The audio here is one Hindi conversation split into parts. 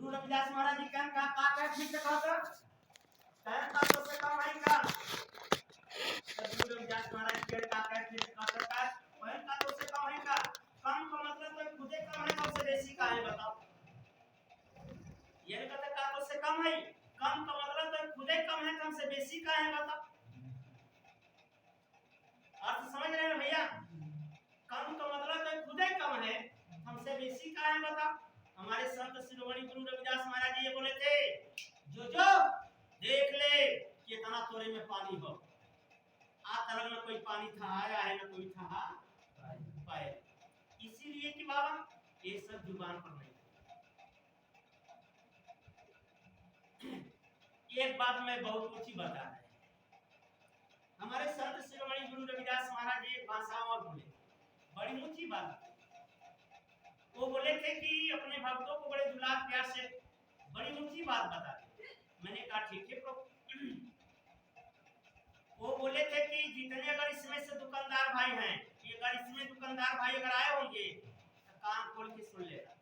गुरु रविदास महाराज जी कहन का कह ठीक से कहत कहन का तो से कम है का गुरु रविदास महाराज जी का कह ठीक से कहत का कहन का तो से कम है का कम का मतलब तो खुदे कम है कम से बेसी का है बताओ ये कहता का तो से कम है कम का मतलब तो खुदे कम है कम से बेसी का है बताओ अर्थ समझ रहे हैं भैया कम का मतलब तो खुदे कम है हमसे बेसी का है बताओ हमारे संत शिरोमणि गुरु रविदास महाराज जी ये बोले थे जो देख ले कि इतना तोरे में पानी हो आ तरह में कोई पानी था आया है ना कोई था पाए इसीलिए कि बाबा ये सब जुबान पर नहीं एक बात मैं बहुत ऊंची बता रहा है हमारे संत शिरोमणि गुरु रविदास महाराज जी एक भाषा और बोले बड़ी ऊंची बात वो बोले थे कि अपने भक्तों को बड़े दुलार प्यार से बड़ी ऊंची बात बता दी मैंने कहा ठीक है प्रभु वो बोले थे कि जितने अगर इसमें से दुकानदार भाई हैं ये अगर इसमें दुकानदार भाई अगर आए होंगे तो कान खोल के सुन लेना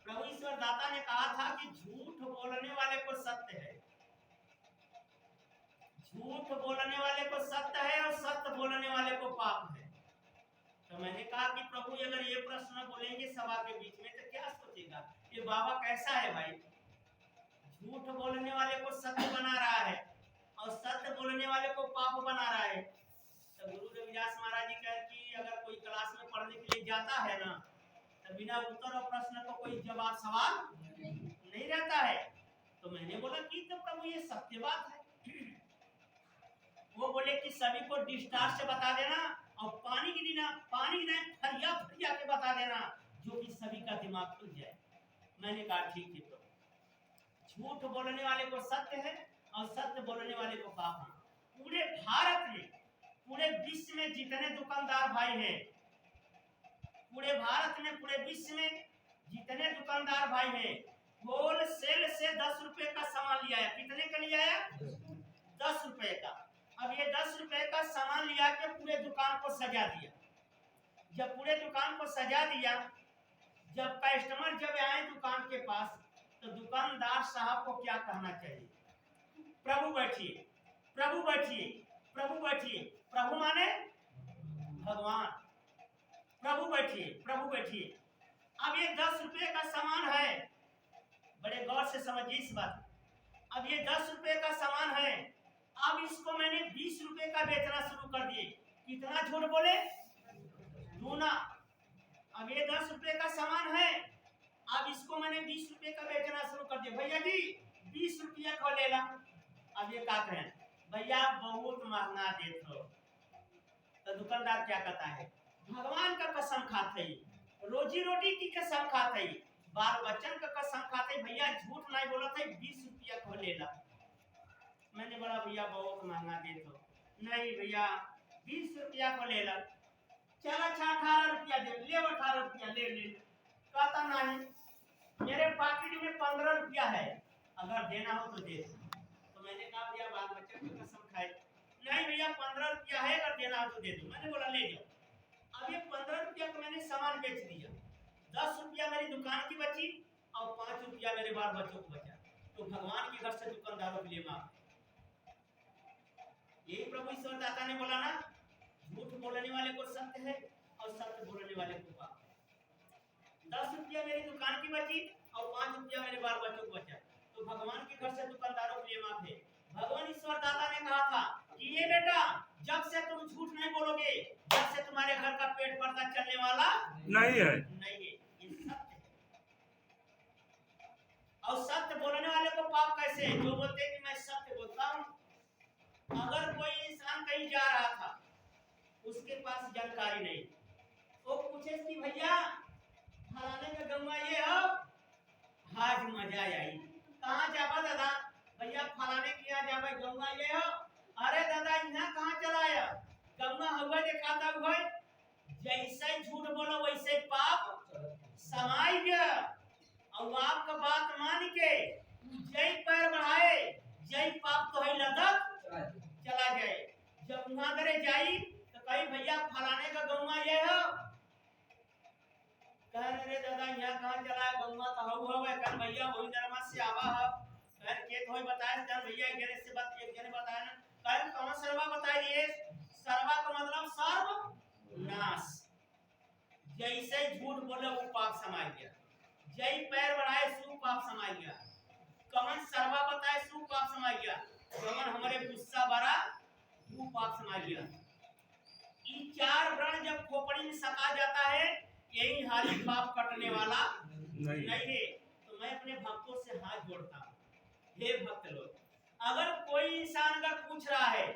प्रभु ईश्वर दाता ने कहा था कि झूठ बोलने वाले को सत्य है झूठ बोलने वाले को सत्य है और सत्य बोलने वाले को पाप है तो मैंने कहा कि प्रभु अगर ये प्रश्न बोलेंगे सभा के बीच में तो क्या सोचेगा ये बाबा कैसा है भाई झूठ बोलने वाले को सत्य बना रहा है और सत्य बोलने वाले को पाप बना रहा है तो गुरु रविदास महाराज जी कहते कि अगर कोई क्लास में पढ़ने के लिए जाता है ना तो बिना उत्तर और प्रश्न को कोई जवाब सवाल नहीं रहता है तो मैंने बोला कि तो प्रभु ये सत्य बात है वो बोले कि सभी को डिस्टार्ट से बता देना और पानी की फरिया के बता देना जो कि सभी का दिमाग खुल जाए मैंने कहा ठीक है तो झूठ बोलने वाले को सत्य है और सत्य बोलने वाले को पाप है पूरे भारत में पूरे विश्व में जितने दुकानदार भाई हैं पूरे भारत में पूरे विश्व में जितने दुकानदार भाई हैं होलसेल से 10 रुपए का सामान लिया है कितने का लिया है 10 रुपए का अब ये 10 रुपए का सामान लिया के पूरे दुकान को सजा दिया जब पूरे दुकान को सजा दिया जब कस्टमर जब आए दुकान के पास तो दुकानदार साहब को क्या कहना चाहिए प्रभु बैठिए प्रभु बैठिए प्रभु बैठिए प्रभु माने भगवान प्रभु बैठिए प्रभु बैठिए अब ये 10 रुपए का सामान है बड़े गौर से समझिए इस बात अब ये 10 रुपए का सामान है अब इसको मैंने 20 रुपए का बेचना शुरू कर दिए कितना झूठ बोले दूना अब ये 10 रुपए का सामान है अब इसको मैंने 20 रुपए का बेचना शुरू कर दिया भैया जी 20 रुपया को ले ला अब ये क्या कहें भैया बहुत महंगा देते हो तो दुकानदार क्या कहता है भगवान का कसम खाते रोजी रोटी की कसम खाते बाल बच्चन का कसम खाते भैया झूठ नहीं बोला था 20 रुपया को ले ला मैंने बोला भैया बहुत महंगा दे दो नहीं भैया 20 रुपया को ले ला चला 18 रुपया दे ले 18 रुपया ले कहता नहीं मेरे पॉकेट में 15 रुपया है अगर देना हो तो दे तो मैंने कहा भैया बाल बच्चे की कसम खाए नहीं भैया 15 रुपया है अगर देना हो तो दे दो मैंने बोला ले जाओ अब ये 15 रुपया को मैंने सामान बेच दिया 10 रुपया मेरी दुकान की बची और 5 रुपया मेरे बाल बच्चों को बचा तो भगवान के घर से दुकानदारों के लिए मांग यही प्रभु ईश्वर दाता ने बोला ना झूठ बोलने वाले को सत्य है और सत्य बोलने वाले को पाप 10 रुपया मेरी दुकान की बची और 5 रुपया मेरे बाल बच्चों को बचा तो भगवान के घर से दुकानदारों के लिए माफ है भगवान ईश्वर दाता ने कहा था कि ये बेटा जब से तुम झूठ नहीं बोलोगे जब से तुम्हारे घर का पेट पर्दा चलने वाला नहीं है ये सत्य है और सत्य बोलने वाले को पाप कैसे जो बोलते कि मैं सत्य बोलता हूँ अगर कोई इंसान कहीं जा रहा था उसके पास जानकारी नहीं वो पूछे कि भैया फलाने का गंगा ये हो आज मजा आई कहाँ जाबा दादा भैया फलाने के यहाँ जाबा गंगा ये हो अरे दादा यहाँ कहाँ चलाया गंगा हुआ दिखाता हुआ जैसे झूठ बोलो वैसे पाप समाई गया और आपका बात मान के जय पैर बढ़ाए जय पाप तो है लदक चला जाए जब वहां करे जाई तो कहीं भैया फलाने का गौवा ये हो कह रहे दादा यहाँ कहाँ भैया वही दरमा से आवा है कह खेत होई बताए जब भैया एक जने से बात एक जने बताया ना कह कौन सर्वा बताइए सर्वा का मतलब सर्व नाश जैसे झूठ बोले वो पाप समाय गया जय पैर बढ़ाए सु पाप समाय गया कमन सर्वा बताए सु पाप समाय गया कमन हमारे गुस्सा भरा वो पाप समाय गया ये चार व्रण जब खोपड़ी में सका जाता है यही हारी पाप कटने वाला नहीं है। तो मैं अपने भक्तों से हाथ जोड़ता हूँ हे भक्त लोग अगर कोई इंसान अगर पूछ रहा है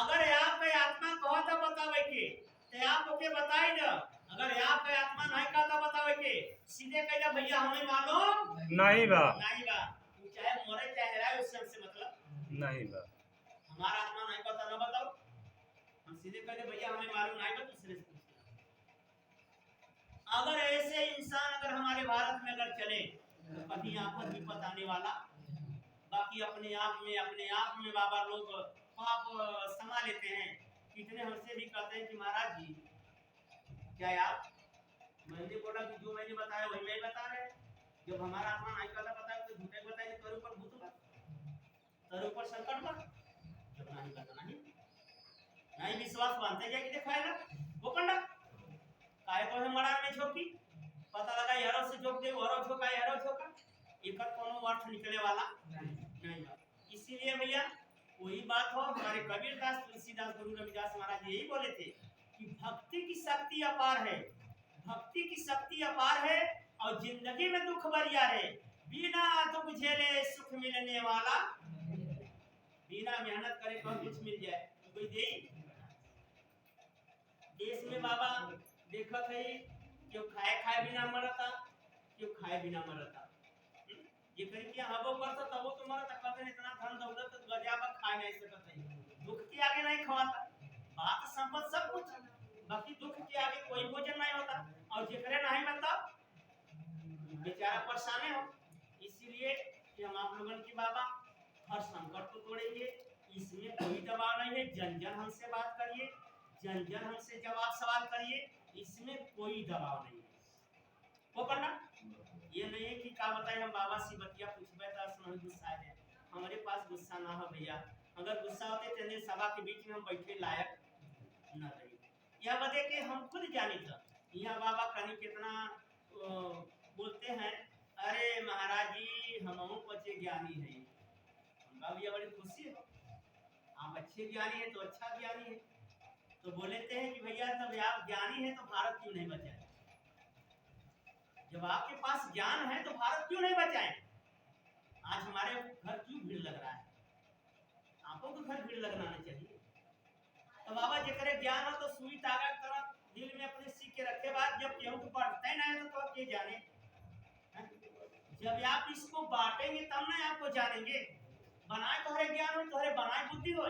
अगर आप का आत्मा कहो तो बतावे के तो आप ओके बताई दो अगर आप का आत्मा नहीं कहता बतावे के सीधे कह जा भैया हमें मालूम नहीं बा चाहे मरे चाहे रहे उससे हमसे मतलब नहीं बा हमारा आत्मा नहीं कहता ना बताओ हम सीधे कह दे भैया हमें मालूम नहीं बा दूसरे से अगर ऐसे इंसान अगर हमारे भारत में अगर चले तो कभी आफत विपत आने वाला बाकी अपने आप में बाबा लोग पाप समा लेते हैं कितने हमसे भी कहते हैं कि महाराज जी क्या आप मैंने बोला कि जो मैंने बताया वही मैं बता रहे जब हमारा आत्मा नहीं कहता बताया तो झूठे बताइए तेरे ऊपर भूत बा तेरे ऊपर संकट बा जब नहीं कहता नहीं विश्वास मानते क्या कि दिखाए ना वो कंडा काहे को है मड़ार में झोंकी पता लगा यारों से झोंक दे औरों झोंका यारों झोंका एक कोनो अर्थ निकलने वाला नहीं इसीलिए भैया वही बात हो हमारे कबीरदास तुलसीदास गुरु रविदास महाराज यही बोले थे कि भक्ति की शक्ति अपार है भक्ति की शक्ति अपार है और जिंदगी में दुख बरिया है बिना दुख झेले सुख मिलने वाला बिना मेहनत करे तो कुछ मिल जाए तो कोई दे देश में बाबा देखा थे क्यों खाए बिना मरता क्यों खाए बिना मरता ये करी क्या हबो करता तब वो तो मरता कहते इतना धन दौलत गजाबा खा नहीं सकता है दुख के आगे नहीं खवाता बात संपत्ति सब कुछ बाकी दुख के आगे कोई भोजन नहीं होता और जिकरे नहीं मिलता बेचारा परेशान हो इसीलिए कि हम आप लोगों की बाबा हर संकट को तोड़ेंगे इसमें कोई दबाव नहीं है जन जन हमसे बात करिए जन जन हमसे जवाब सवाल करिए इसमें कोई दबाव नहीं है वो करना ये नहीं है कि क्या बताए हम बाबा से बतिया पूछबे तो असमन गुस्सा है हमारे पास गुस्सा ना हो भैया अगर गुस्सा होते तो सभा के बीच में हम बैठे लायक न रही यह बते कि हम खुद जानी था यहाँ बाबा कहीं कितना बोलते हैं अरे महाराज जी हम अच्छे ज्ञानी है हमका भी बड़ी खुशी है आप अच्छे ज्ञानी है तो अच्छा ज्ञानी है तो बोलते हैं कि भैया तब आप ज्ञानी है तो भारत क्यों नहीं बचाए जब आपके पास ज्ञान है तो भारत क्यों नहीं बचाए आज हमारे घर क्यों भीड़ लग रहा है आपको तो घर भीड़ लगना नहीं चाहिए तो बाबा जी करे ज्ञान हो तो सुई तागा तरह दिल में अपने सीख के रखे बाद जब केहू को बांटते ना है तो के जाने जब आप इसको बांटेंगे तब ना आपको जानेंगे बनाए तोहरे ज्ञान हो तोहरे बनाए बुद्धि हो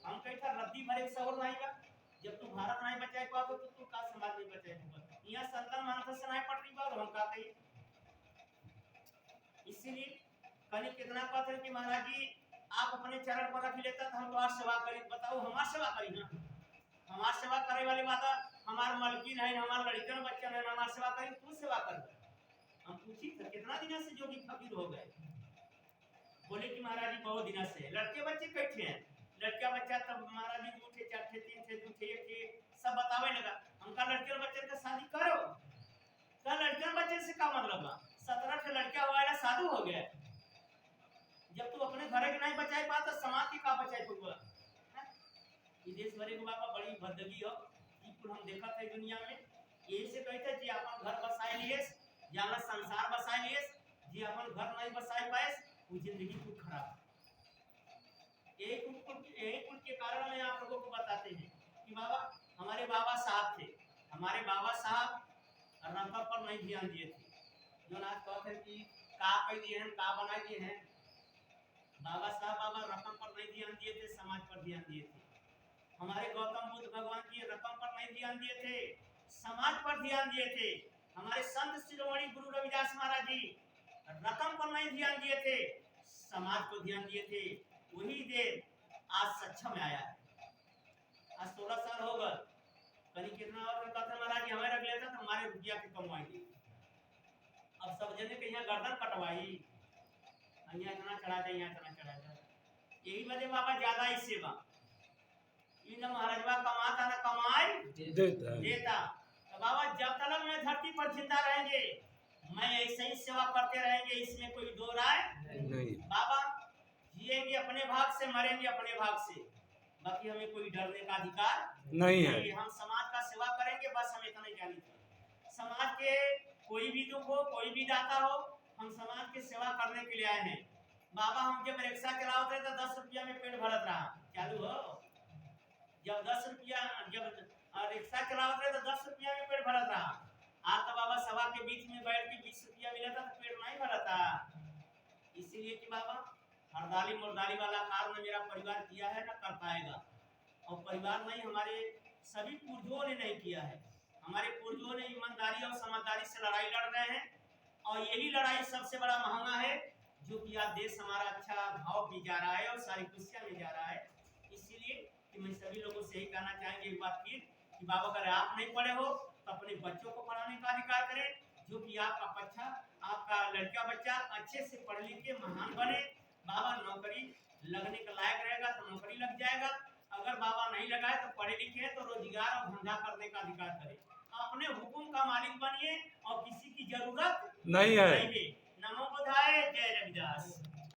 हम कहीं था रद्दी भरे सवर नहीं का जब तू भारत नहीं बचाए पाओ तो तू का समाज नहीं बचाए यहाँ संतन मानस से नहीं पट रही बार हम का कही इसीलिए कहीं कितना पत्र कि महाराज जी आप अपने चरण पर रख लेता तो हम तुम्हारी सेवा करी बताओ हमारी सेवा करी ना हमारी सेवा करे वाली बात हमार मलकिन है हमार लड़कन बच्चन है हमारी सेवा करी तू सेवा कर हम पूछी था कितना दिन से जोगी फकीर हो गए बोले कि महाराज जी बहुत दिन से लड़के बच्चे कैसे हैं लड़का बच्चा तब महाराज जी दो थे चार थे तीन थे दो थे एक थे सब बतावे लगा हमका लड़के और बच्चे का शादी करो का लड़के और बच्चे से क्या मतलब बा 17 के लड़का हुआ है साधु हो गया जब तू अपने घर के नहीं बचाए पा तो समाज के का बचाए तू देश भरे को बाबा बड़ी भद्दगी हो ई कुल हम देखा थे दुनिया में यही से कहते जी अपन घर बसाए लिए जहां संसार बसाए लिए जी अपन घर नहीं बसाए पाए वो जिंदगी को खराब यही कुल के कारण में आप लोगों को बताते हैं कि बाबा हमारे बाबा साहब थे हमारे बाबा साहब रंका पर नहीं ध्यान दिए थे जो आज कहते हैं कि का कह दिए हैं का बना दिए हैं बाबा साहब बाबा रकम पर नहीं ध्यान दिए थे समाज पर ध्यान दिए थे हमारे गौतम बुद्ध भगवान जी रकम पर नहीं ध्यान दिए थे समाज पर ध्यान दिए थे हमारे संत शिरोमणि गुरु रविदास महाराज जी रकम पर नहीं ध्यान दिए थे समाज को ध्यान दिए थे वही देर आज सक्षम में आया आज 16 साल हो गए कहीं कितना और कहते महाराज जी हमें रख लेता तो हमारे रुपया के कमवाएंगे अब सब जने के यहाँ गर्दन कटवाई यहाँ इतना चढ़ा दे, यहाँ इतना चढ़ा दे। यही वजह बाबा ज्यादा ही सेवा इन महाराजवा कमाता न कमाए देता। तो बाबा जब तक मैं धरती पर जिंदा रहेंगे मैं ऐसे ही सेवा करते रहेंगे, इसमें कोई दो राय नहीं। बाबा जिएंगे अपने भाग से, मरेंगे अपने भाग से, बाकी हमें कोई डरने का अधिकार नहीं है। हम समाज का सेवा करेंगे, बस हम इतना जानी चाहिए। समाज के कोई भी दुख हो, कोई भी दाता हो, हम समाज की सेवा करने के लिए आए हैं। बाबा हम जब रिक्शा चलाते थे तो 10 रुपया में पेट भरत रहा, चालू हो जब 10 रुपया, जब रिक्शा चलाते तो 10 रुपया में पेट भरत रहा। आज तो बाबा सभा के बीच में बैठ के 20 रुपया मिला था तो पेट नहीं भरता। इसीलिए कि बाबा हरदाली मुर्दाली वाला कार्य मेरा परिवार किया है, ना कर पाएगा। और परिवार नहीं, हमारे सभी पूर्वजों ने नहीं किया है। हमारे पूर्वजों ने ईमानदारी और समझदारी से लड़ाई लड़ रहे हैं, और यही लड़ाई सबसे बड़ा महंगा है, जो कि आज देश हमारा अच्छा भाव भी जा रहा है और सारी खुशियां में जा रहा है। इसीलिए कि मैं सभी लोगों से यही कहना चाहेंगे एक बात फिर कि बाबा अगर आप नहीं पढ़े हो तो अपने बच्चों को पढ़ाने का अधिकार करें, जो कि आपका बच्चा, आपका लड़का बच्चा अच्छे से पढ़ लिख के महान बने। बाबा नौकरी लगने के लायक रहेगा तो नौकरी लग जाएगा, अगर बाबा नहीं लगाए तो पढ़े लिखे तो रोजगार और धंधा करने का अधिकार करें। अपने हुकुम का मालिक बनिए और किसी की जरूरत नहीं है। नमो बुद्धाय, जय रविदास।